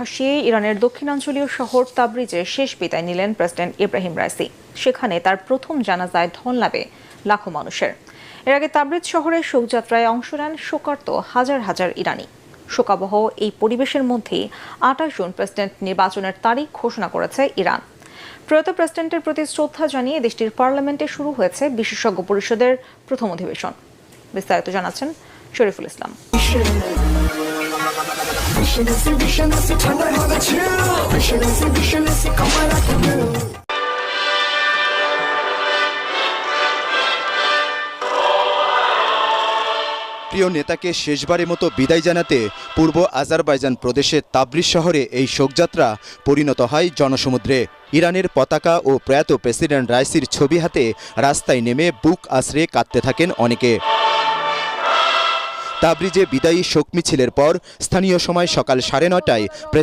ভাসিয়ে ইরানের দক্ষিণাঞ্চলীয় শহর তাবরিজে শেষ বিদায় নিলেন প্রেসিডেন্ট ইব্রাহিম রাইসি। সেখানে তার প্রথম জানাজায় ধন লাভে লাখো মানুষের। এর আগে তাবরিজ শহরের শোকযাত্রায় অংশ নেন শোকার্ত হাজার হাজার ইরানি। শোকাবহ এই পরিবেশের মধ্যেই 28 জুন প্রেসিডেন্ট নির্বাচনের তারিখ ঘোষণা করেছে ইরান। প্রয়াত প্রেসিডেন্টের প্রতি শ্রদ্ধা জানিয়ে দেশটির পার্লামেন্টে শুরু হয়েছে বিশেষজ্ঞ পরিষদের প্রথম অধিবেশন। বিস্তারিত জানাচ্ছেন শরীফুল ইসলাম। প্রিয় নেতাকে শেষবারের মতো বিদায় জানাতে পূর্ব আজারবাইজান প্রদেশের তাবরিজ শহরে এই শোকযাত্রা পরিণত হয় জনসমুদ্রে। ইরানের পতাকা ও প্রয়াত প্রেসিডেন্ট রাইসির ছবি হাতে রাস্তায় নেমে বুক আশ্রে কাঁদতে থাকেন অনেকে। তাবরিজে বিদায়ী শোক মিছিলের পর স্থানীয় সময় সকাল 9:30টায়